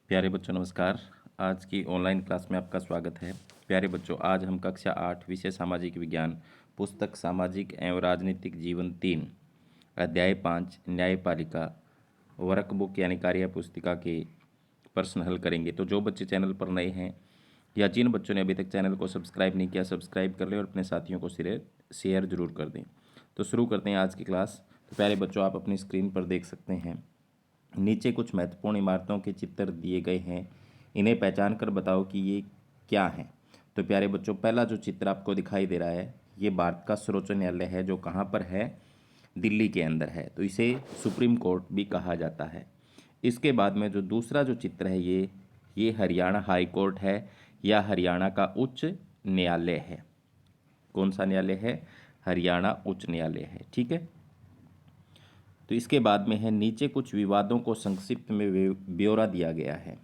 प्यारे बच्चों नमस्कार। आज की ऑनलाइन क्लास में आपका स्वागत है। प्यारे बच्चों, आज हम कक्षा 8 विषय सामाजिक विज्ञान पुस्तक सामाजिक एवं राजनीतिक जीवन 3 अध्याय 5 न्यायपालिका वर्कबुक यानी कार्य पुस्तिका के प्रश्न हल करेंगे। तो जो बच्चे चैनल पर नए हैं या जिन बच्चों ने अभी तक चैनल को सब्सक्राइब नहीं किया, सब्सक्राइब कर लें और अपने साथियों को शेयर जरूर कर दें। तो शुरू करते हैं आज की क्लास। तो प्यारे बच्चों, आप अपनी स्क्रीन पर देख सकते हैं नीचे कुछ महत्वपूर्ण इमारतों के चित्र दिए गए हैं। इन्हें पहचान कर बताओ कि ये क्या हैं। तो प्यारे बच्चों, पहला जो चित्र आपको दिखाई दे रहा है ये भारत का सर्वोच्च न्यायालय है, जो कहाँ पर है? दिल्ली के अंदर है। तो इसे सुप्रीम कोर्ट भी कहा जाता है। इसके बाद में जो दूसरा जो चित्र है ये हरियाणा हाई कोर्ट है या हरियाणा का उच्च न्यायालय है। कौन सा न्यायालय है? हरियाणा उच्च न्यायालय है। ठीक है। तो इसके बाद में है नीचे कुछ विवादों को संक्षिप्त में ब्यौरा दिया गया है।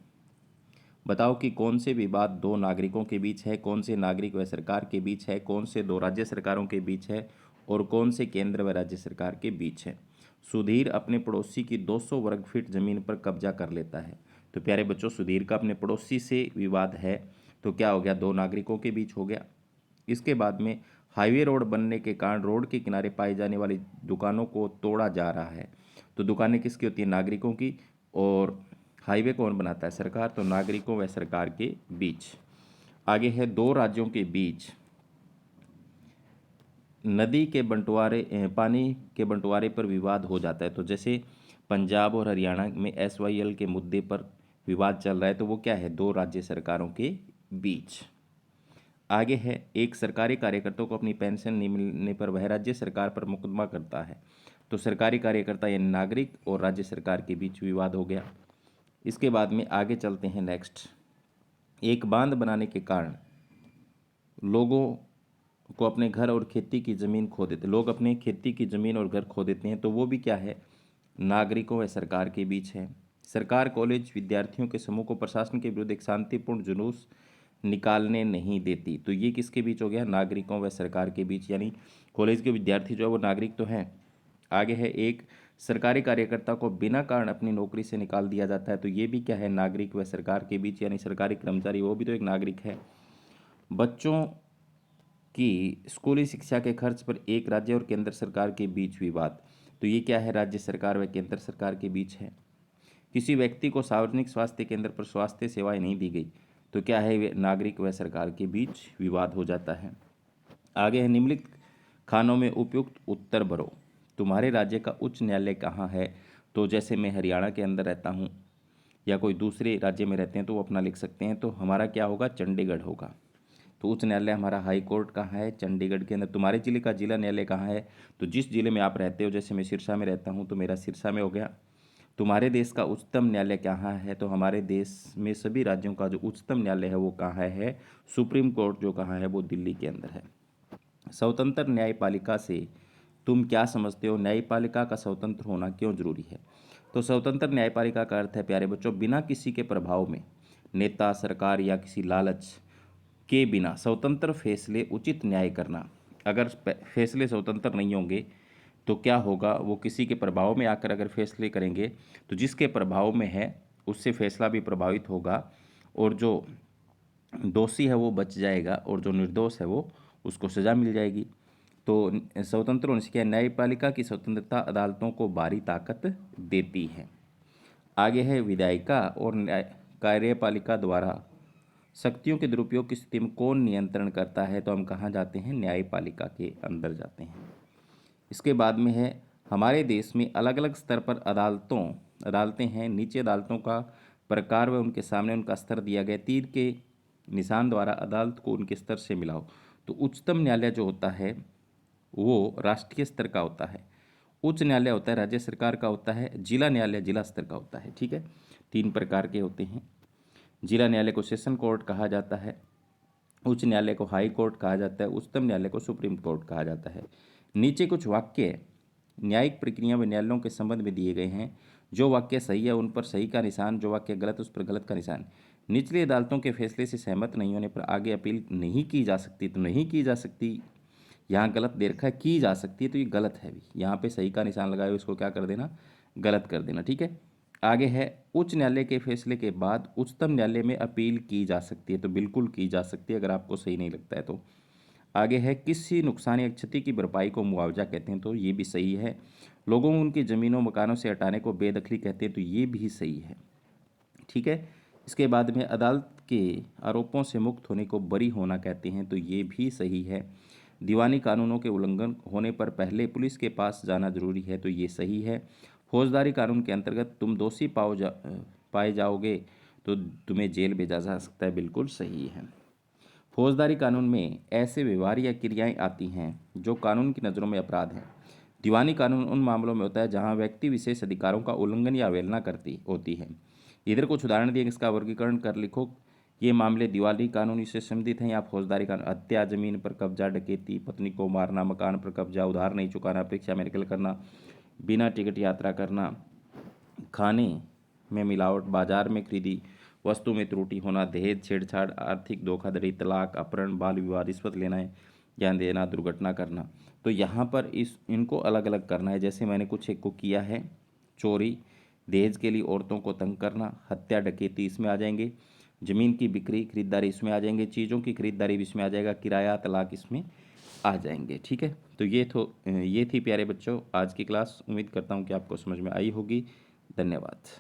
बताओ कि कौन से विवाद दो नागरिकों के बीच है, कौन से नागरिक व सरकार के बीच है, कौन से दो राज्य सरकारों के बीच है और कौन से केंद्र व राज्य सरकार के बीच है। सुधीर अपने पड़ोसी की 200 वर्ग फीट जमीन पर कब्जा कर लेता है। तो प्यारे बच्चों, सुधीर का अपने पड़ोसी से विवाद है, तो क्या हो गया? दो नागरिकों के बीच हो गया। इसके बाद में हाईवे रोड बनने के कारण रोड के किनारे पाई जाने वाली दुकानों को तोड़ा जा रहा है। तो दुकानें किसकी होती हैं? नागरिकों की। और हाईवे कौन बनाता है? सरकार। तो नागरिकों व सरकार के बीच। आगे है दो राज्यों के बीच नदी के बंटवारे पानी के बंटवारे पर विवाद हो जाता है। तो जैसे पंजाब और हरियाणा में SYL के मुद्दे पर विवाद चल रहा है, तो वो क्या है? दो राज्य सरकारों के बीच। आगे है एक सरकारी कार्यकर्ता को अपनी पेंशन नहीं मिलने पर वह राज्य सरकार पर मुकदमा करता है। तो सरकारी कार्यकर्ता यानी नागरिक और राज्य सरकार के बीच विवाद हो गया। इसके बाद में आगे चलते हैं नेक्स्ट। एक बांध बनाने के कारण लोगों को अपने घर और खेती की ज़मीन खो देते, लोग अपने खेती की ज़मीन और घर खो देते हैं। तो वो भी क्या है? नागरिकों व सरकार के बीच है। सरकार कॉलेज विद्यार्थियों के समूह को प्रशासन के विरुद्ध एक शांतिपूर्ण जुलूस निकालने नहीं देती। तो ये किसके बीच हो गया? नागरिकों व सरकार के बीच, यानी कॉलेज के विद्यार्थी जो है वो नागरिक तो हैं। आगे है एक सरकारी कार्यकर्ता को बिना कारण अपनी नौकरी से निकाल दिया जाता है। तो ये भी क्या है? नागरिक व सरकार के बीच, यानी सरकारी कर्मचारी वो भी तो एक नागरिक है। बच्चों की स्कूली शिक्षा के खर्च पर एक राज्य और केंद्र सरकार के बीच विवाद। तो ये क्या है? राज्य सरकार व केंद्र सरकार के बीच है। किसी व्यक्ति को सार्वजनिक स्वास्थ्य केंद्र पर स्वास्थ्य सेवाएं नहीं दी गई, तो क्या है? नागरिक व सरकार के बीच विवाद हो जाता है। आगे है निम्नलिखित खानों में उपयुक्त उत्तर भरो। तुम्हारे राज्य का उच्च न्यायालय कहाँ है? तो जैसे मैं हरियाणा के अंदर रहता हूँ या कोई दूसरे राज्य में रहते हैं तो वो अपना लिख सकते हैं। तो हमारा क्या होगा? चंडीगढ़ होगा। तो उच्च न्यायालय हमारा हाई कोर्ट कहाँ है? चंडीगढ़ के अंदर। तुम्हारे जिले का जिला न्यायालय कहाँ है? तो जिस जिले में आप रहते हो, जैसे मैं सिरसा में रहता हूँ तो मेरा सिरसा में हो गया। तुम्हारे देश का उच्चतम न्यायालय कहाँ है? तो हमारे देश में सभी राज्यों का जो उच्चतम न्यायालय है वो कहाँ है? सुप्रीम कोर्ट जो कहाँ है? वो दिल्ली के अंदर है। स्वतंत्र न्यायपालिका से तुम क्या समझते हो? न्यायपालिका का स्वतंत्र होना क्यों जरूरी है? तो स्वतंत्र न्यायपालिका का अर्थ है प्यारे बच्चों, बिना किसी के प्रभाव में, नेता, सरकार या किसी लालच के बिना स्वतंत्र फैसले उचित न्याय करना। अगर फैसले स्वतंत्र नहीं होंगे तो क्या होगा? वो किसी के प्रभाव में आकर अगर फैसले करेंगे तो जिसके प्रभाव में है उससे फैसला भी प्रभावित होगा और जो दोषी है वो बच जाएगा और जो निर्दोष है वो उसको सज़ा मिल जाएगी। तो स्वतंत्र होने से क्या? न्यायपालिका की स्वतंत्रता अदालतों को भारी ताकत देती है। आगे है विधायिका और न्याय कार्यपालिका द्वारा शक्तियों के दुरुपयोग की स्थिति में कौन नियंत्रण करता है? तो हम कहाँ जाते हैं? न्यायपालिका के अंदर जाते हैं। इसके बाद में है हमारे देश में अलग अलग स्तर पर अदालतें हैं। नीचे अदालतों का प्रकार व उनके सामने उनका स्तर दिया गया। तीर के निशान द्वारा अदालत को उनके स्तर से मिलाओ। तो उच्चतम न्यायालय जो होता है वो राष्ट्रीय स्तर का होता है। उच्च न्यायालय होता है राज्य सरकार का होता है। जिला न्यायालय जिला स्तर का होता है। ठीक है, तीन प्रकार के होते हैं। जिला न्यायालय को सेशन कोर्ट कहा जाता है, उच्च न्यायालय को हाई कोर्ट कहा जाता है, उच्चतम न्यायालय को सुप्रीम कोर्ट कहा जाता है। नीचे कुछ वाक्य न्यायिक प्रक्रिया व न्यायालयों के संबंध में दिए गए हैं। जो वाक्य सही है उन पर सही का निशान, जो वाक्य गलत उस पर गलत का निशान। निचली अदालतों के फैसले से सहमत नहीं होने पर आगे अपील नहीं की जा सकती। तो नहीं की जा सकती, यहाँ गलत दे रखा है, की जा सकती है, तो ये गलत है भी। यहाँ पे सही का निशान लगाए, इसको क्या कर देना? गलत कर देना। ठीक है। आगे है, उच्च न्यायालय के फैसले के बाद उच्चतम न्यायालय में अपील की जा सकती है। तो बिल्कुल की जा सकती है, अगर आपको सही नहीं लगता है तो। आगे है, किसी नुकसान या क्षति की भरपाई को मुआवजा कहते हैं। तो ये भी सही है। लोगों को उनकी ज़मीनों मकानों से हटाने को बेदखली कहते हैं। तो ये भी सही है। ठीक है। इसके बाद में अदालत के आरोपों से मुक्त होने को बरी होना कहते हैं। तो ये भी सही है। दीवानी कानूनों के उल्लंघन होने पर पहले पुलिस के पास जाना जरूरी है। तो ये सही है। फौजदारी कानून के अंतर्गत तुम दोषी पाए जाओगे तो तुम्हें जेल भेजा जा सकता है। बिल्कुल सही है। फौजदारी कानून में ऐसे व्यवहार या क्रियाएं आती हैं जो कानून की नज़रों में अपराध हैं। दीवानी कानून उन मामलों में होता है जहां व्यक्ति विशेष अधिकारों का उल्लंघन या अवहेलना करती होती है। इधर कुछ उदाहरण दिए, इसका वर्गीकरण कर लिखो। ये मामले दीवानी कानून से संबंधित हैं या फौजदारी कानून। हत्या, जमीन पर कब्जा, डकैती, पत्नी को मारना, मकान पर कब्जा, उधार नहीं चुकाना, परीक्षा में नकल करना, बिना टिकट यात्रा करना, खाने में मिलावट, बाजार में खरीदी वस्तु में त्रुटि होना, दहेज, छेड़छाड़, आर्थिक धोखाधड़ी, तलाक, अपहरण, बाल विवाह, रिश्वत लेना है, ज्ञान देना, दुर्घटना करना। तो यहाँ पर इनको अलग अलग करना है। जैसे मैंने कुछ एक को किया है, चोरी, दहेज के लिए औरतों को तंग करना, हत्या, डकैती इसमें आ जाएंगे, ज़मीन की बिक्री खरीदारी इसमें आ जाएंगे, चीज़ों की खरीदारी भी इसमें आ जाएगा, किराया, तलाक इसमें आ जाएंगे। ठीक है। तो ये थी प्यारे बच्चों आज की क्लास। उम्मीद करता हूँ कि आपको समझ में आई होगी। धन्यवाद।